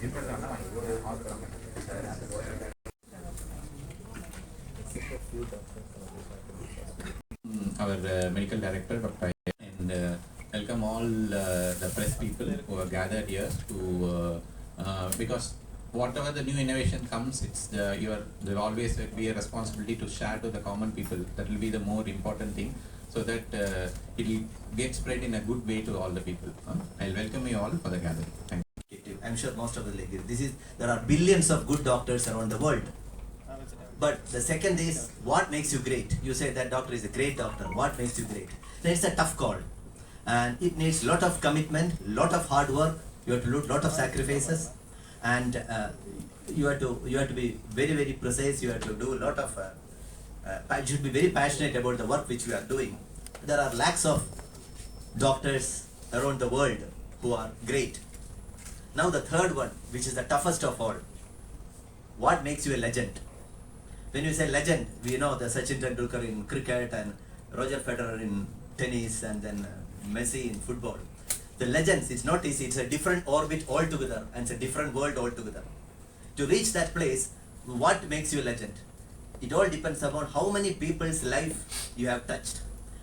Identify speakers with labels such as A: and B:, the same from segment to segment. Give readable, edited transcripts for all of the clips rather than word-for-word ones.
A: Our medical director, Dr. and welcome all the press people who are gathered here to because whatever the new innovation comes, there will always be a responsibility to share to the common people. That will be the more important thing, so that it will get spread in a good way to all the people. I'll welcome you all for the gathering. Thank you.
B: I'm sure most of the there are billions of good doctors around the world. But the second is, what makes you great? You say that doctor is a great doctor. What makes you great? Then it's a tough call. And it needs a lot of commitment, lot of hard work. You have to do a lot of sacrifices. And you have to be very, very precise. You have to do a lot of, you should be very passionate about the work which you are doing. There are lakhs of doctors around the world who are great. Now the third one, which is the toughest of all. What makes you a legend? When you say legend, we know the Sachin Tendulkar in cricket and Roger Federer in tennis and then Messi in football. The legends, it's not easy. It's a different orbit altogether and it's a different world altogether. To reach that place, what makes you a legend? It all depends upon how many people's life you have touched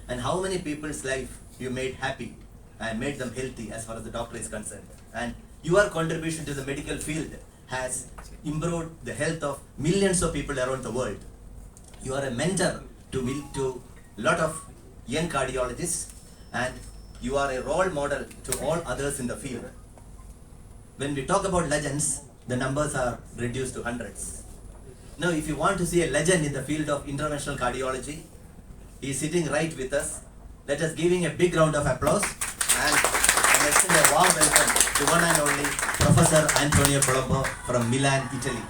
B: and how many people's life you made happy and made them healthy as far as the doctor is concerned. And your contribution to the medical field has improved the health of millions of people around the world. You are a mentor to a lot of young cardiologists, and you are a role model to all others in the field. When we talk about legends, the numbers are reduced to hundreds. Now, if you want to see a legend in the field of interventional cardiology, he is sitting right with us. Let us give him a big round of applause and extend a warm welcome to one and only Professor Antonio Colombo from Milan, Italy.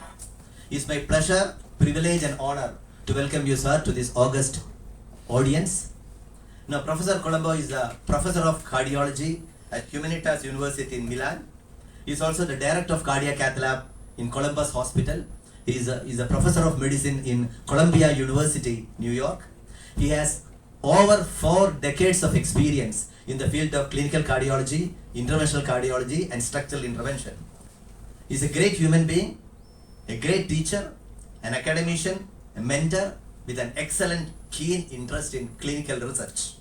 B: It's my pleasure, privilege and honor to welcome you, sir, to this august audience. Now, Professor Colombo is a professor of cardiology at Humanitas University in Milan. He is also the director of cardiac cath lab in Columbus Hospital. He is a professor of medicine in Columbia University, New York. He has over 4 decades of experience in the field of clinical cardiology, interventional cardiology, and structural intervention. He is a great human being, a great teacher, an academician, a mentor with an excellent, keen interest in clinical research.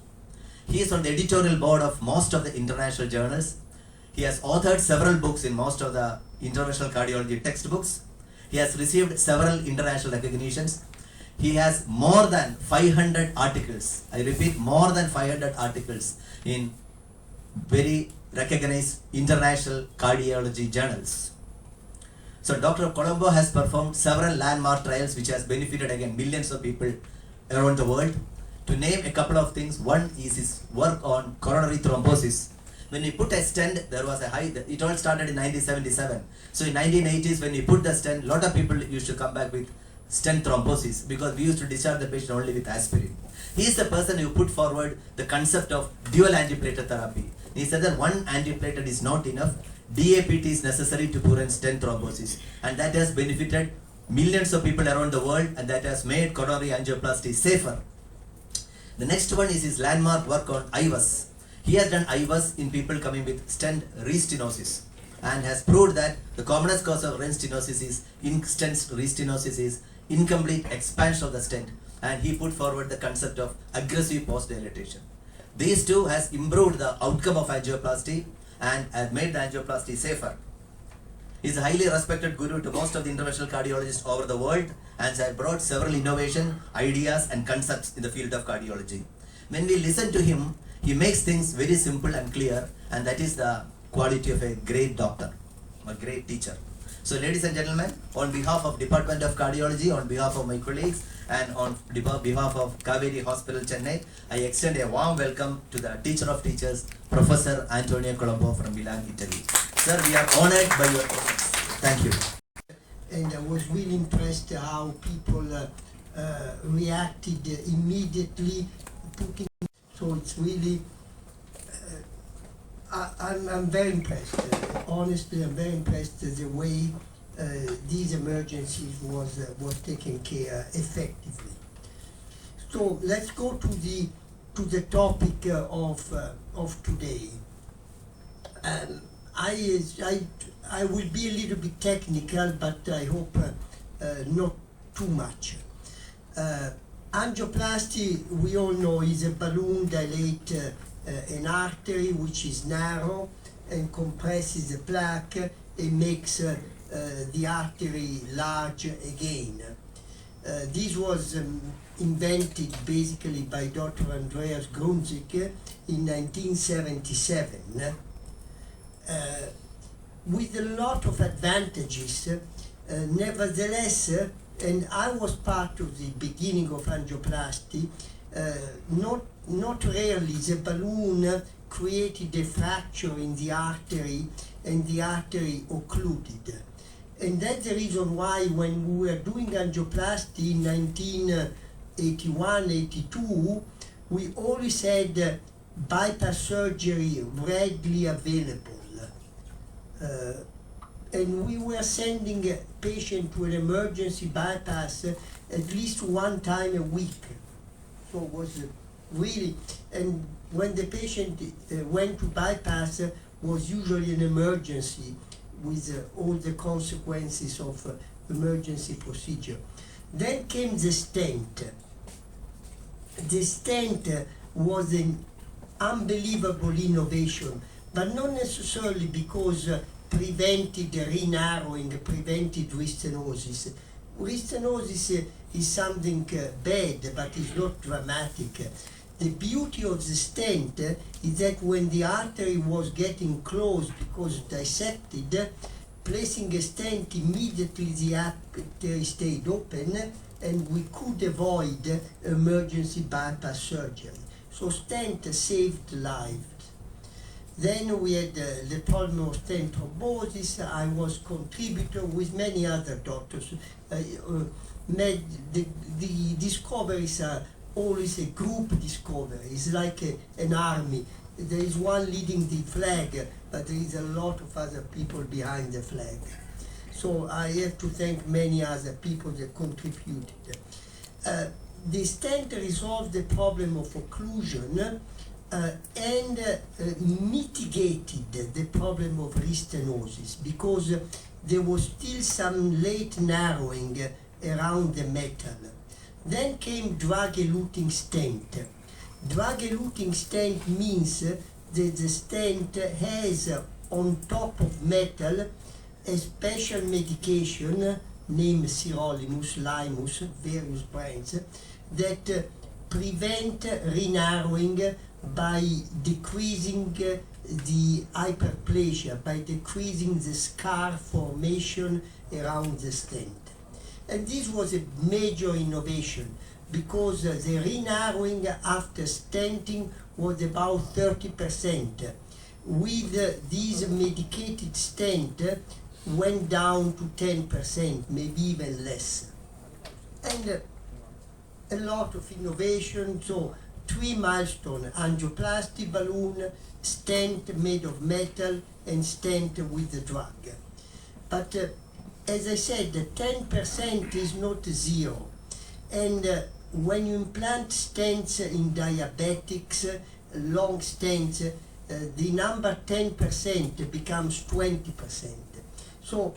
B: He is on the editorial board of most of the international journals. He has authored several books in most of the interventional cardiology textbooks. He has received several international recognitions. He has more than 500 articles. I repeat, more than 500 articles in very recognized international cardiology journals. So Dr. Colombo has performed several landmark trials which has benefited again millions of people around the world. To name a couple of things, one is his work on coronary thrombosis. When we put a stent, there was a high, it all started in 1977. So in 1980s, when we put the stent, a lot of people used to come back with stent thrombosis because we used to discharge the patient only with aspirin. He is the person who put forward the concept of dual antiplatelet therapy. He said that one antiplatelet is not enough. DAPT is necessary to prevent stent thrombosis, and that has benefited millions of people around the world, and that has made coronary angioplasty safer. The next one is his landmark work on IVUS. He has done IVUS in people coming with stent restenosis and has proved that the commonest cause of restenosis is incomplete expansion of the stent, and he put forward the concept of aggressive post-dilatation. These two has improved the outcome of angioplasty and has made the angioplasty safer. He is a highly respected guru to most of the interventional cardiologists over the world and has brought several innovation, ideas and concepts in the field of cardiology. When we listen to him, he makes things very simple and clear, and that is the quality of a great doctor, a great teacher. So ladies and gentlemen, on behalf of Department of Cardiology, on behalf of my colleagues and on behalf of Kaveri Hospital, Chennai, I extend a warm welcome to the teacher of teachers, Professor Antonio Colombo from Milan, Italy. Sir, we are honored by your presence. Thank you.
C: And I was really impressed how people reacted immediately. So it's really, I'm very impressed. Honestly, I'm very impressed the way these emergencies was taken care effectively. So let's go to the topic of today. I will be a little bit technical, but I hope not too much. Angioplasty, we all know, is a balloon dilate an artery which is narrow and compresses the plaque and makes the artery large again. This was invented basically by Dr. Andreas Grunzig in 1977 with a lot of advantages. Nevertheless, and I was part of the beginning of angioplasty, not rarely the balloon created a fracture in the artery and the artery occluded. And that's the reason why when we were doing angioplasty in 1981-82, we always had bypass surgery readily available. And we were sending a patient to an emergency bypass at least one time a week. So it was really, and when the patient went to bypass, was usually an emergency with all the consequences of emergency procedure. Then came the stent. The stent was an unbelievable innovation, but not necessarily because prevented re-narrowing, prevented restenosis. Restenosis is something bad, but it's not dramatic. The beauty of the stent is that when the artery was getting closed because dissected, placing a stent immediately the artery stayed open and we could avoid emergency bypass surgery. So stent saved lives. Then we had the problem of stent thrombosis. I was contributor with many other doctors. The discoveries are always a group discovery. It's like an army. There is one leading the flag, but there is a lot of other people behind the flag. So I have to thank many other people that contributed. The stent resolved the problem of occlusion and mitigated the problem of restenosis because there was still some late narrowing around the metal. Then came drug-eluting stent. Drug-eluting stent means that the stent has on top of metal a special medication named sirolimus, limus, various brands, that prevent re-narrowing by decreasing the hyperplasia, by decreasing the scar formation around the stent. And this was a major innovation because the re-narrowing after stenting was about 30%. With these medicated stent, went down to 10%, maybe even less. And a lot of innovation, so 3 milestones: angioplasty balloon, stent made of metal, and stent with the drug. But as I said, 10% is not zero. And when you implant stents in diabetics, long stents, the number 10% becomes 20%. So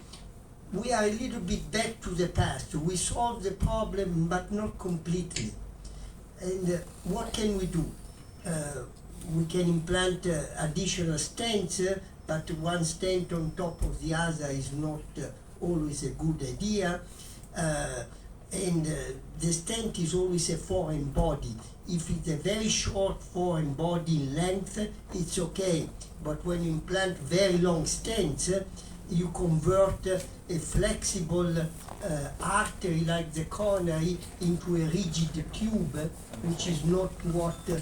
C: we are a little bit back to the past. We solved the problem, but not completely. And what can we do? We can implant additional stents, but one stent on top of the other is not always a good idea. And the stent is always a foreign body. If it's a very short foreign body in length, it's okay. But when you implant very long stents, you convert a flexible artery like the coronary into a rigid tube, which is not what the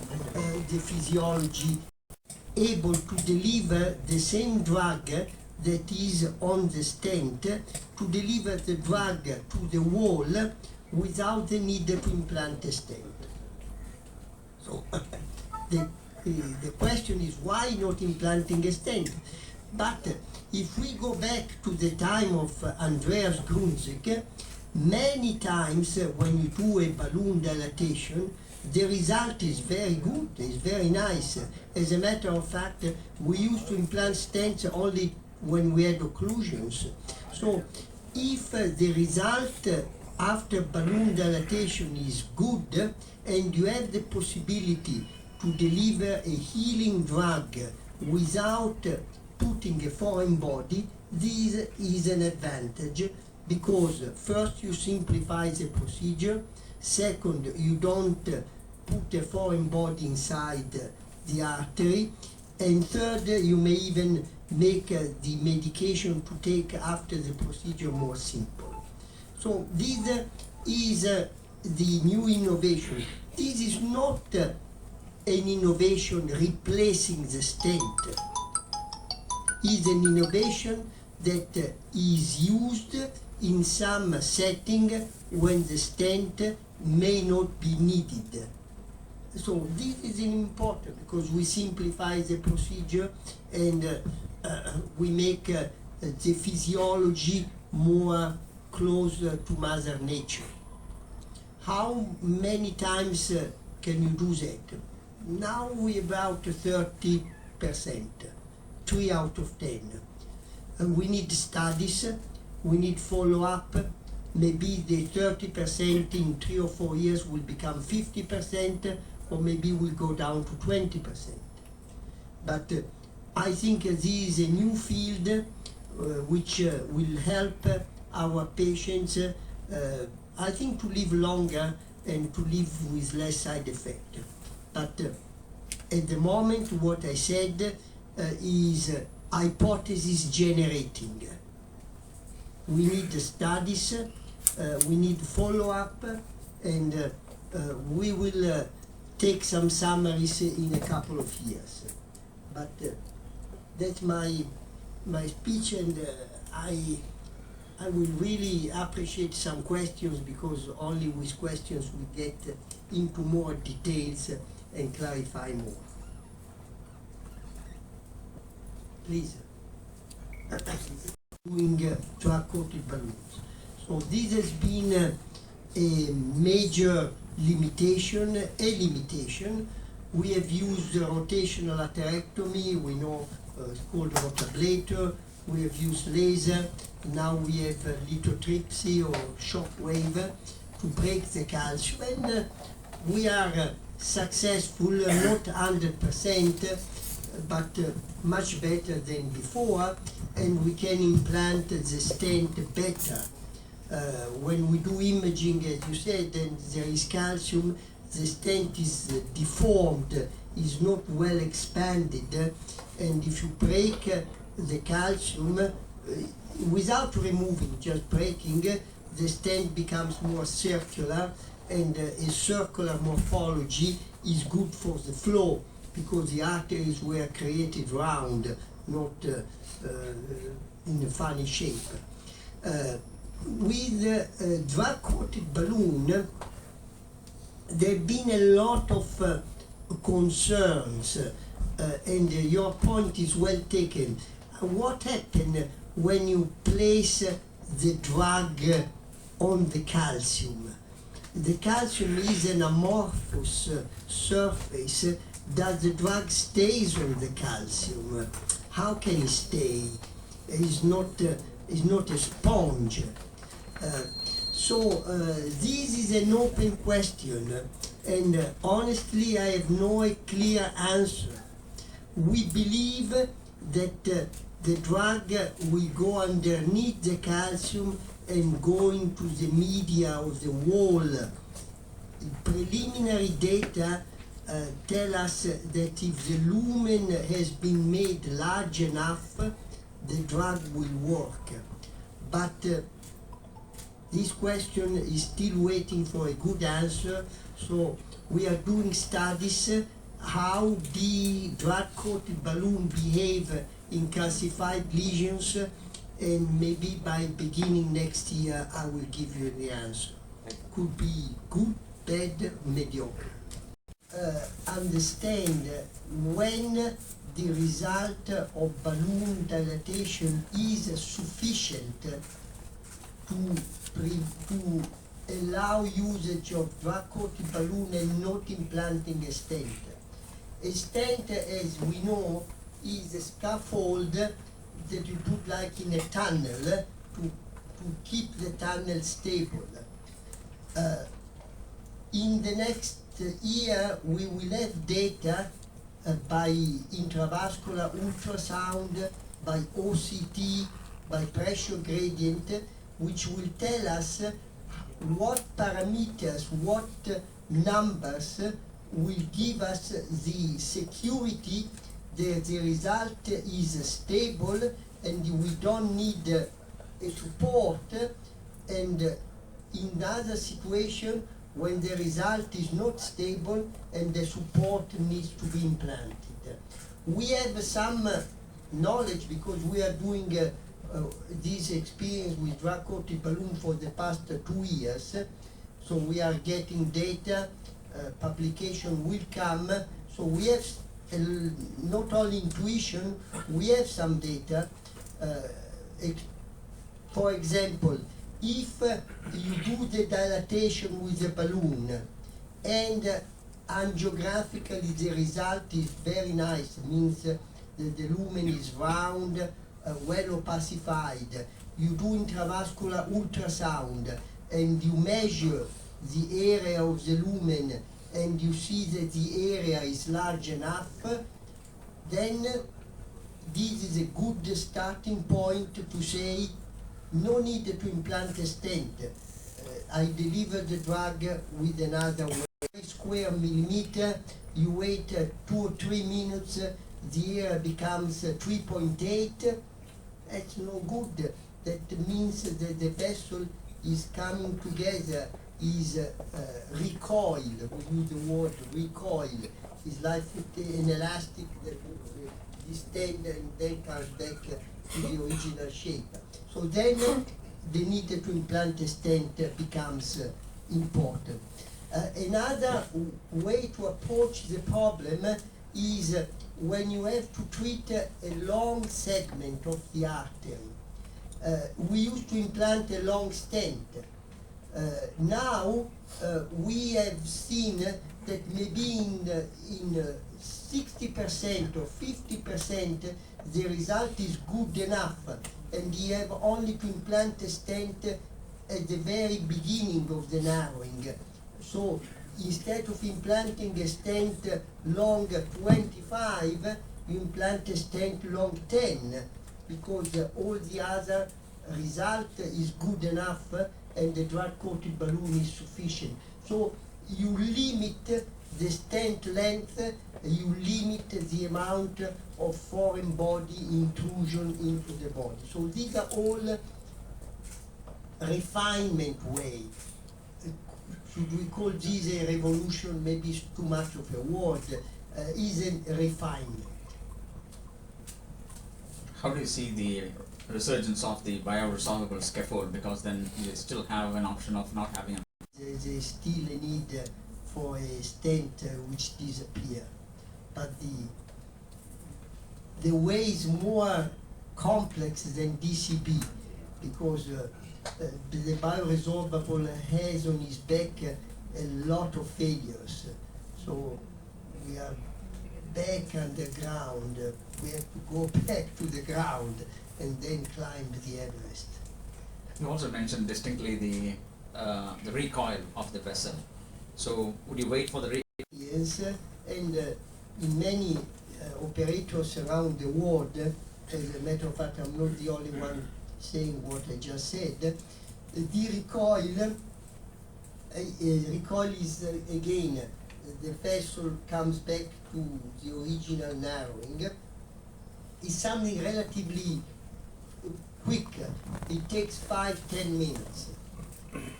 C: physiology able to deliver the same drug that is on the stent, to deliver the drug to the wall without the need to implant a stent. So the question is, why not implanting a stent? But if we go back to the time of Andreas Grunzig, many times when you do a balloon dilatation, the result is very good, it's very nice. As a matter of fact, we used to implant stents only when we had occlusions. So if the result after balloon dilatation is good and you have the possibility to deliver a healing drug without putting a foreign body, this is an advantage because first you simplify the procedure, second you don't put a foreign body inside the artery, and third you may even make the medication to take after the procedure more simple. So this is the new innovation. This is not an innovation replacing the stent. It's an innovation that is used in some setting when the stent may not be needed. So this is important because we simplify the procedure and we make the physiology more closer to Mother Nature. How many times can you do that? Now we're about 30%, 3 out of 10. And we need studies, we need follow-up. Maybe the 30% in 3 or 4 years will become 50%, or maybe will go down to 20%. But I think this is a new field which will help our patients, I think, to live longer and to live with less side effect. But at the moment, what I said is hypothesis generating. We need studies, we need follow-up, and we will take some summaries in a couple of years. But that's my speech, and I will really appreciate some questions, because only with questions we get into more details and clarify more. Please. Doing drug-coated balloons. So this has been a major limitation, We have used rotational atherectomy, we know it's called rotablator, we have used laser, now we have lithotripsy or shock wave to break the calcium, and we are successful, not 100%, but much better than before, and we can implant the stent better. When we do imaging, as you said, and there is calcium, the stent is deformed, is not well expanded, and if you break the calcium without removing, just breaking, the stent becomes more circular, and a circular morphology is good for the flow, because the arteries were created round, not in a funny shape. With a drug-coated balloon, there have been a lot of concerns, and your point is well taken. What happens when you place the drug on the calcium? The calcium is an amorphous surface. Does the drug stays on the calcium? How can it stay? It's not a sponge. So this is an open question, and honestly I have no clear answer. We believe that the drug will go underneath the calcium and go into the media of the wall. Preliminary data tell us that if the lumen has been made large enough, the drug will work. But this question is still waiting for a good answer, so we are doing studies how the drug-coated balloon behave in calcified lesions, and maybe by beginning next year I will give you the answer. Could be good, bad, mediocre. Understand when the result of balloon dilatation is sufficient to allow usage of drug-coated balloon and not implanting a stent. A stent, as we know, is a scaffold that you put like in a tunnel to keep the tunnel stable. In the next year, we will have data by intravascular ultrasound, by OCT, by pressure gradient, which will tell us what parameters, what numbers will give us the security that the result is stable and we don't need a support, and in other situation when the result is not stable and the support needs to be implanted. We have some knowledge because we are doing this experience with drug-coated balloon for the past 2 years, so we are getting data, publication will come, so we have not only intuition, we have some data. For example, if you do the dilatation with the balloon and angiographically the result is very nice, means that the lumen is round, well opacified, you do intravascular ultrasound and you measure the area of the lumen and you see that the area is large enough, then this is a good starting point to say no need to implant a stent. I deliver the drug with another way. Square millimeter, you wait 2 or 3 minutes, the area becomes 3.8. That's no good. That means that the vessel is coming together, is recoil. We use the word recoil. It's like an elastic that distend and then comes back to the original shape. So then the need to implant a stent becomes important. Another way to approach the problem is when you have to treat a long segment of the artery. We used to implant a long stent. Now we have seen that maybe in 60% or 50% the result is good enough, and you have only to implant a stent at the very beginning of the narrowing. So instead of implanting a stent long 25, you implant a stent long 10, because all the other result is good enough and the drug-coated balloon is sufficient. So you limit the stent length, you limit the amount of foreign body intrusion into the body. So these are all refinement way. Should we call this a revolution? Maybe it's too much of a word. Is a refinement.
D: How do you see the resurgence of the bioresorbable scaffold? Because then you still have an option of not having a...
C: There's still a need for a stent which disappear, but the way is more complex than DCB, because the bioresorbable has on his back a lot of failures. So we are back underground. We have to go back to the ground and then climb the Everest.
D: You also mentioned distinctly the recoil of the vessel. So would you wait for the recoil?
C: Yes, and in many operators around the world, as a matter of fact, I'm not the only one saying what I just said, the recoil, recoil is again, the vessel comes back to the original narrowing. It's something relatively quick. It takes 5-10 minutes.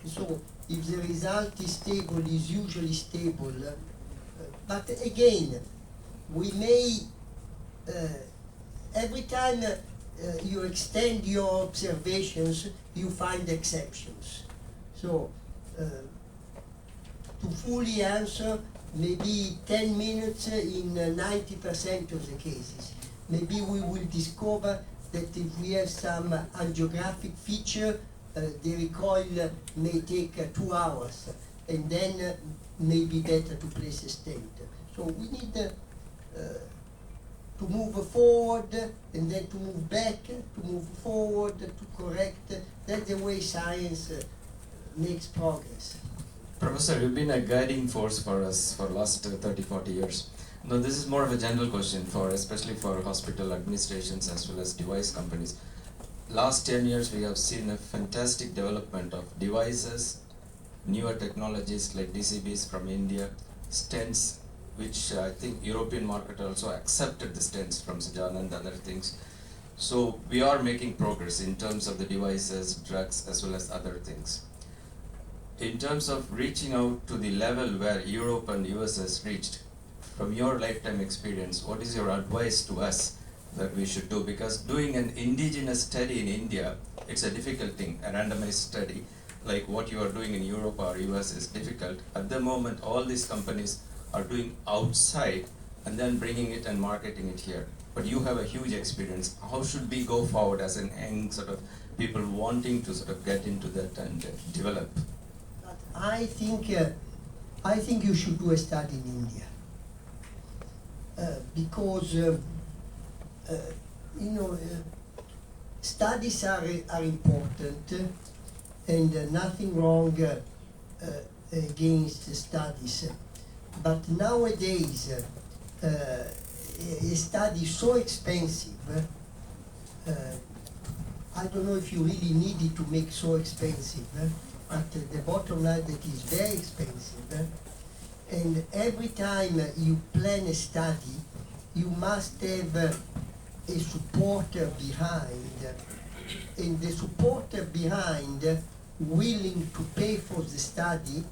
C: So if the result is stable, is usually stable. But again, we may, every time you extend your observations, you find exceptions. So to fully answer, maybe 10 minutes in 90% of the cases. Maybe we will discover that if we have some angiographic feature, the recoil may take 2 hours, and then may be better to place a stent. So we need to move forward and then to move back, to move forward, to correct. That's the way science makes progress.
E: Professor, you've been a guiding force for us for last 30, 40 years. Now this is more of a general question for, especially for hospital administrations as well as device companies. Last 10 years we have seen a fantastic development of devices, newer technologies like DCBs from India, stents, which I think European market also accepted the stents from Sajana and other things. So we are making progress in terms of the devices, drugs, as well as other things. In terms of reaching out to the level where Europe and US has reached, from your lifetime experience, what is your advice to us that we should do? Because doing an indigenous study in India, it's a difficult thing, a randomized study, like what you are doing in Europe or US is difficult. At the moment, all these companies are doing outside and then bringing it and marketing it here. But you have a huge experience. How should we go forward as an young sort of people wanting to sort of get into that and develop?
C: I think you should do a study in India because studies are important and nothing wrong against studies. But nowadays, a study is so expensive. I don't know if you really need it to make so expensive, but the bottom line that is very expensive. And every time you plan a study, you must have a supporter behind, and the supporter behind, willing to pay for the study,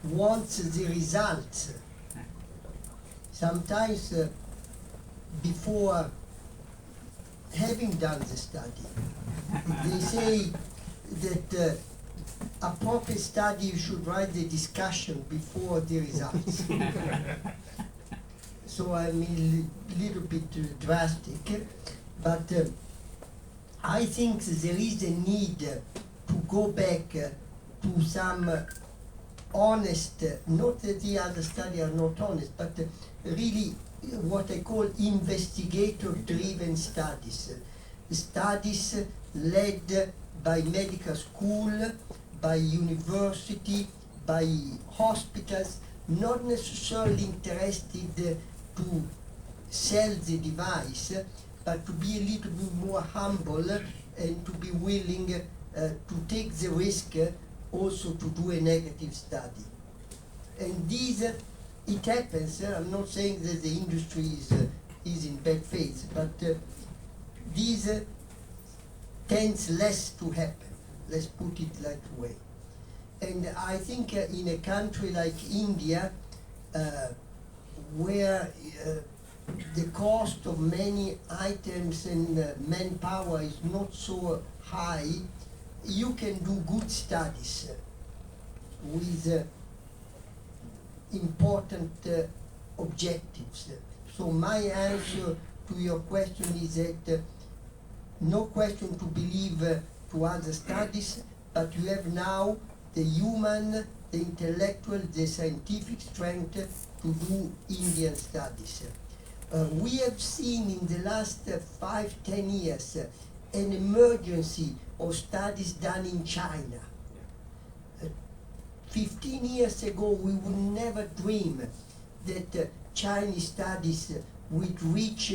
C: wants the results. Sometimes before having done the study, they say that a proper study you should write the discussion before the results. So I'm a little bit drastic, but I think there is a need to go back to some honest, not that the other studies are not honest, but really what I call investigator-driven studies. Studies led by medical school, by university, by hospitals, not necessarily interested to sell the device, but to be a little bit more humble and to be willing to take the risk also to do a negative study. And these, it happens, I'm not saying that the industry is in bad faith, but these tends less to happen, let's put it that way. And I think in a country like India, where the cost of many items and manpower is not so high, you can do good studies with important objectives. So my answer to your question is that no question to believe to other studies, but you have now the human, the intellectual, the scientific strength to do Indian studies. We have seen in the last 5-10 years an emergency of studies done in China. 15 years ago, we would never dream that Chinese studies would reach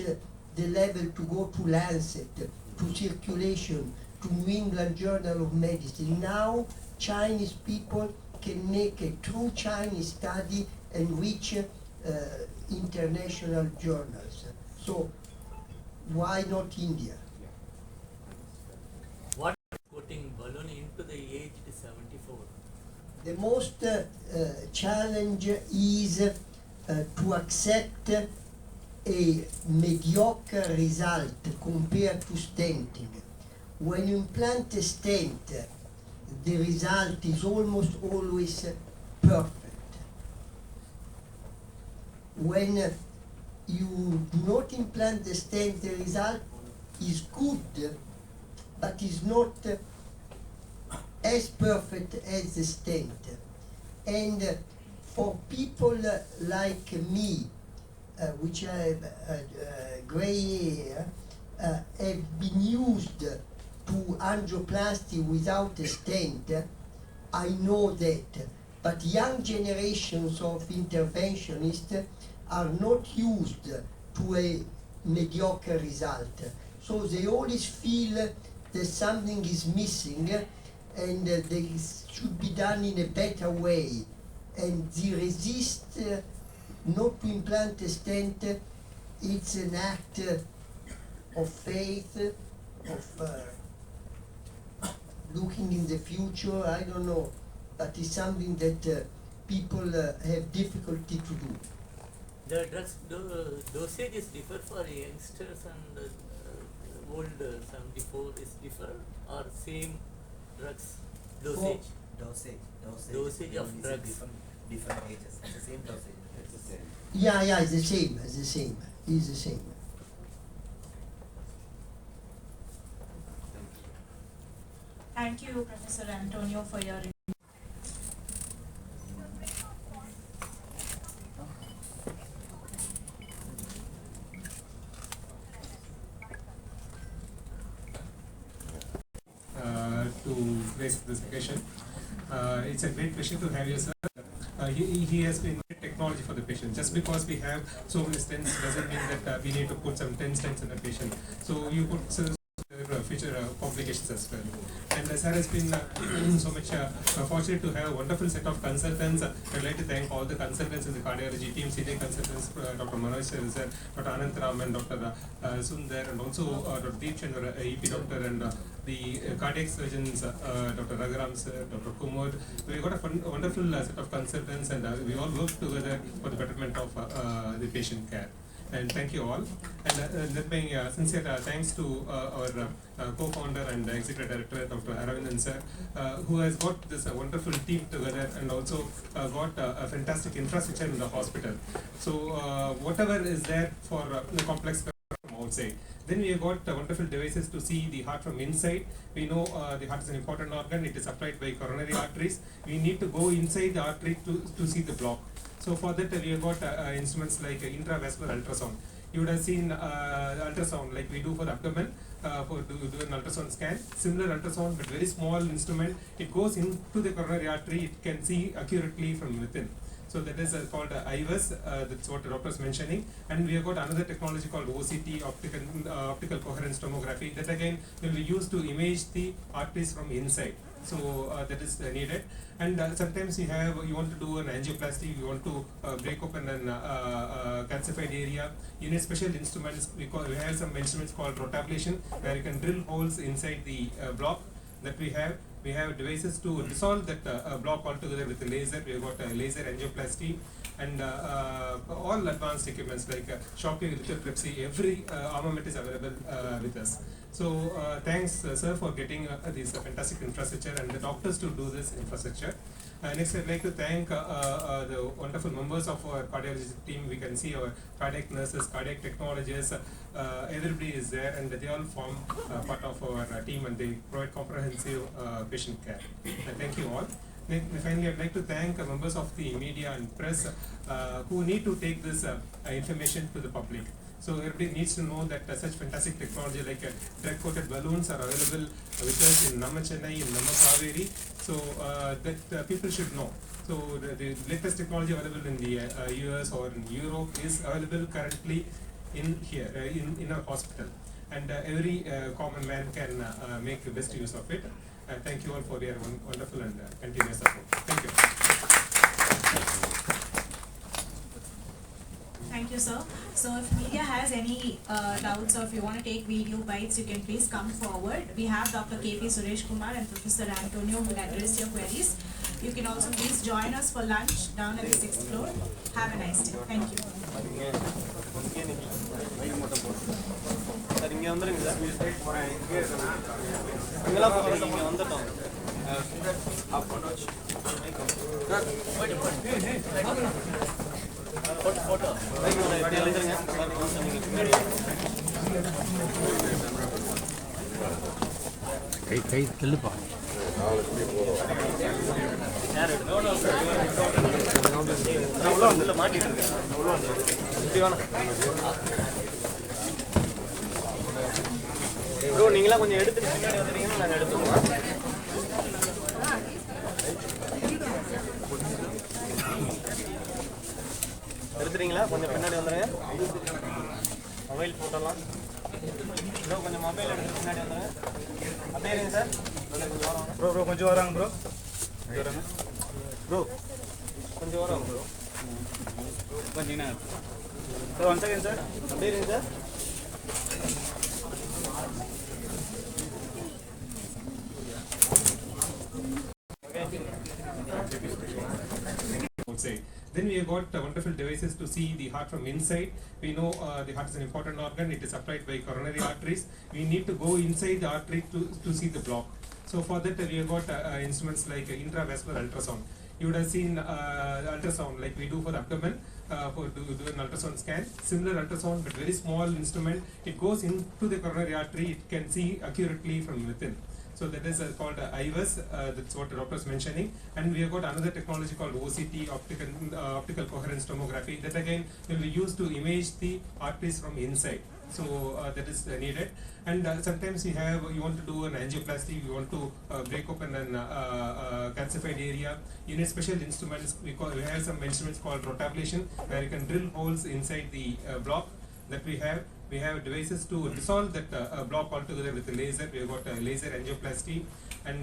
C: the level to go to Lancet, to Circulation, to New England Journal of Medicine. Now, Chinese people can make a true Chinese study and reach international journals. So, why not India?
F: What putting balloon into the age 74?
C: The most challenge is to accept a mediocre result compared to stenting. When you implant a stent, the result is almost always perfect. When you do not implant the stent, the result is good, but is not as perfect as the stent. And for people like me, which have gray hair, have been used to angioplasty without a stent, I know that. But young generations of interventionists are not used to a mediocre result. So they always feel that something is missing and they should be done in a better way. And they resist not to implant a stent. It's an act of faith, of looking in the future, I don't know, but it's something that people have difficulty to do.
F: The drugs dosages differ for youngsters and older 74 is differ or same drugs dosage? Dosage of drugs.
B: Different ages. It's the same dosage. It's the same.
C: Yeah, it's the same, it's the same, it's the same.
G: Thank you, Professor Antonio, for your
H: to grace this occasion. It's a great pleasure to have you, sir. He has been technology for the patient. Just because we have so many stents doesn't mean that we need to put some 10 stents in the patient. So you put future complications as well. And sir has been so much fortunate to have a wonderful set of consultants. I'd like to thank all the consultants in the cardiology team, senior consultants, Dr. Manoj sir, Dr. Anantaram and Dr. Sundar, and also Dr. Deep Chandra, EP doctor, and the cardiac surgeons, Dr. Raghuram sir, Dr. Kumar. We got a wonderful set of consultants, and we all work together for the betterment of the patient care. And thank you all. And let me sincere thanks to our co-founder and executive director, Dr. Aravindan sir, who has got this wonderful team together and also got a fantastic infrastructure in the hospital. So whatever is there for the complex from outside. Then we have got wonderful devices to see the heart from inside. We know the heart is an important organ. It is supplied by coronary arteries. We need to go inside the artery to see the block. So for that we have got instruments like intravascular ultrasound. You would have seen ultrasound like we do for the abdomen for do an ultrasound scan. Similar ultrasound but very small instrument. It goes into the coronary artery. It can see accurately from within. So that is called IVUS, that's what the doctor is mentioning. And we have got another technology called OCT, optical coherence tomography, that again will be used to image the arteries from inside. So that is needed. And sometimes you want to do an angioplasty, you want to break open an calcified area. You need special instruments. We have some instruments called rotablation, where you can drill holes inside the block that we have. We have devices to dissolve that block altogether with a laser. We have got a laser angioplasty and all advanced equipments like Shockwave lithotripsy. Every armament is available with us. So thanks sir for getting this fantastic infrastructure and the doctors to do this infrastructure. Next I'd like to thank the wonderful members of our cardiology team. We can see our cardiac nurses, cardiac technologists, everybody is there and they all form part of our team and they provide comprehensive patient care. Thank you all. Finally, I'd like to thank members of the media and press who need to take this information to the public. So everybody needs to know that such fantastic technology like drug-coated balloons are available with us in Namma Chennai, in Namma Kaveri. So that people should know. So the latest technology available in the US or in Europe is available currently in here in our hospital, and every common man can make the best use of it. Thank you all for your wonderful and continuous support. Thank you.
G: Thank you, sir. So if media has any doubts or if you want to take video bites, you can please come forward. We have Dr. K.P. Suresh Kumar and Professor Antonio who will address your queries. You can also please join us for lunch down at the 6th floor. Have a nice day. Thank you.
I: கை தள்ளுப்பா bro நீங்களாம் கொஞ்சம் எடுத்துட்டு பின்னாடி வந்துட்டீங்கன்னா நாங்கள் எடுத்துருவோம். எடுத்துறீங்களா? கொஞ்சம் பின்னாடி வந்துடுங்க. மொபைல் போட்டோலாம் ப்ரோ, கொஞ்சம் மொபைல் எடுத்து பின்னாடி வந்துடுங்க. அப்படியே இருங்க சார். ப்ரோ கொஞ்சம் வராங்க ப்ரோ. ப்ரோ கொஞ்சம் வராங்க ப்ரோ. கொஞ்சம் சார் 1 செகண்ட் சார். அப்படியே இருங்க sir.
H: Say. Then we have got wonderful devices to see the heart from inside. We know the heart is an important organ. It is supplied by coronary arteries. We need to go inside the artery to see the block. So for that we have got instruments like intravascular ultrasound. You would have seen ultrasound like we do for the abdomen, for do an ultrasound scan. Similar ultrasound but very small instrument. It goes into the coronary artery. It can see accurately from within. So that is called IVUS, that's what the doctor is mentioning. And we have got another technology called OCT, optical coherence tomography, that again will be used to image the arteries from inside. So that is needed. And sometimes you want to do an angioplasty, you want to break open an calcified area. You need special instruments. We have some instruments called rotablation, where you can drill holes inside the block that we have. We have devices to dissolve that block altogether with a laser. We have got laser angioplasty and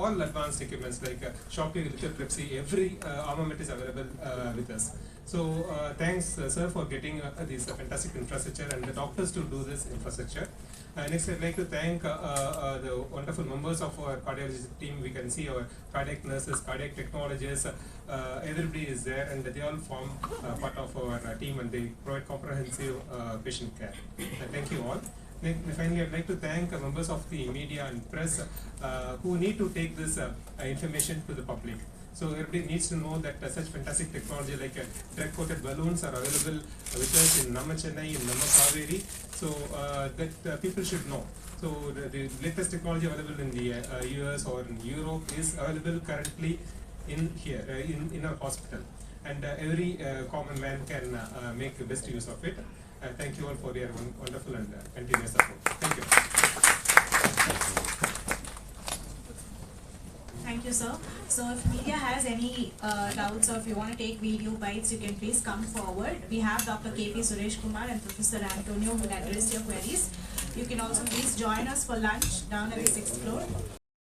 H: all advanced equipments like Shockwave lithotripsy. Every armament is available with us. So thanks sir for getting this fantastic infrastructure and the doctors to do this infrastructure. Next I'd like to thank the wonderful members of our cardiology team. We can see our cardiac nurses, cardiac technologists, everybody is there and they all form part of our team and they provide comprehensive patient care. Thank you all. Finally, I'd like to thank members of the media and press who need to take this information to the public. So everybody needs to know that such fantastic technology like drug-coated balloons are available with us in Namma Chennai, in Namma Kaveri. So that people should know. So the latest technology available in the US or in Europe is available currently in here in our hospital, and every common man can make the best use of it. Thank you all for your wonderful and continuous support. Thank you.
G: Thank you, sir. So if media has any doubts or if you want to take video bites, you can please come forward. We have Dr. KP Suresh Kumar and Professor Antonio who will address your queries. You can also please join us for lunch down at the 6th floor.